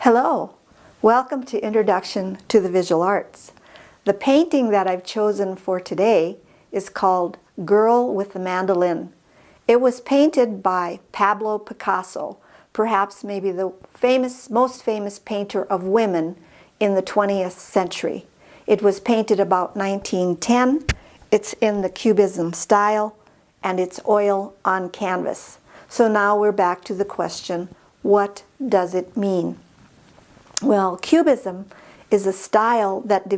Hello, welcome to Introduction to the Visual Arts. The painting that I've chosen for today is called Girl with the Mandolin. It was painted by Pablo Picasso, perhaps maybe the most famous painter of women in the 20th century. It was painted about 1910. It's in the Cubism style and it's oil on canvas. So now we're back to the question, what does it mean? Well, Cubism is a style that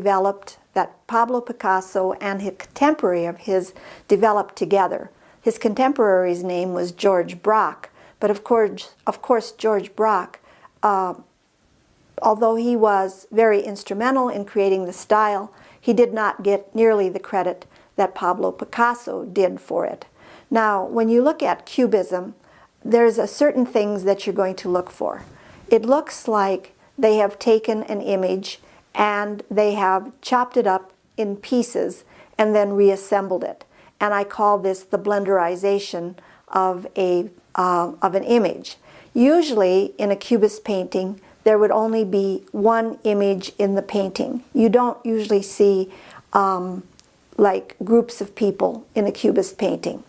Pablo Picasso and a contemporary of his developed together. His contemporary's name was George Braque, but of course George Braque, although he was very instrumental in creating the style, he did not get nearly the credit that Pablo Picasso did for it. Now, when you look at Cubism, there's a certain things that you're going to look for. It looks like they have taken an image and they have chopped it up in pieces and then reassembled it. And I call this the blenderization of an image. Usually in a Cubist painting, there would only be one image in the painting. You don't usually see like groups of people in a Cubist painting.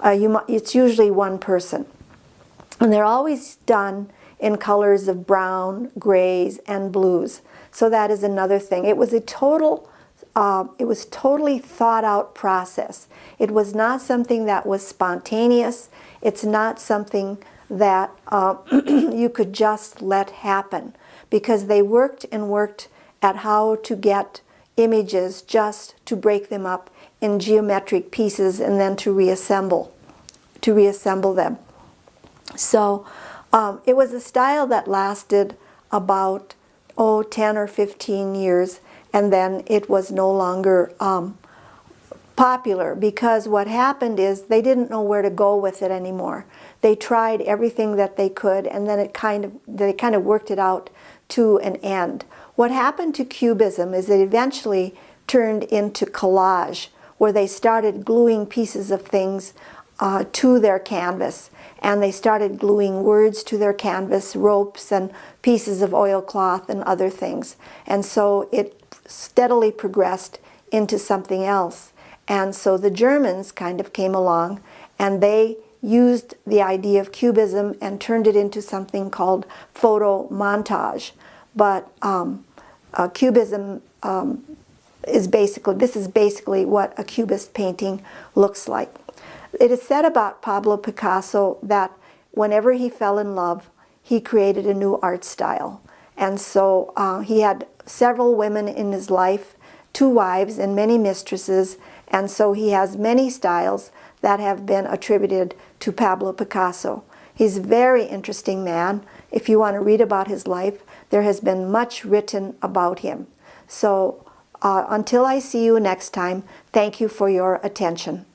It's usually one person. And they're always done in colors of brown, grays, and blues. So that is another thing. It was totally thought out process. It was not something that was spontaneous. It's not something that you could just let happen, because they worked and worked at how to get images just to break them up in geometric pieces and then to reassemble them. So it was a style that lasted about 10 or 15 years, and then it was no longer popular, because what happened is they didn't know where to go with it anymore. They tried everything that they could, and then they kind of worked it out to an end. What happened to Cubism is it eventually turned into collage, where they started gluing pieces of things to their canvas, and they started gluing words to their canvas, ropes and pieces of oilcloth and other things. And so it steadily progressed into something else. And so the Germans kind of came along and they used the idea of Cubism and turned it into something called photo montage. But Cubism is basically what a Cubist painting looks like. It is said about Pablo Picasso that whenever he fell in love, he created a new art style. And so he had several women in his life, 2 wives and many mistresses, and so he has many styles that have been attributed to Pablo Picasso. He's a very interesting man. If you want to read about his life, there has been much written about him. So until I see you next time, thank you for your attention.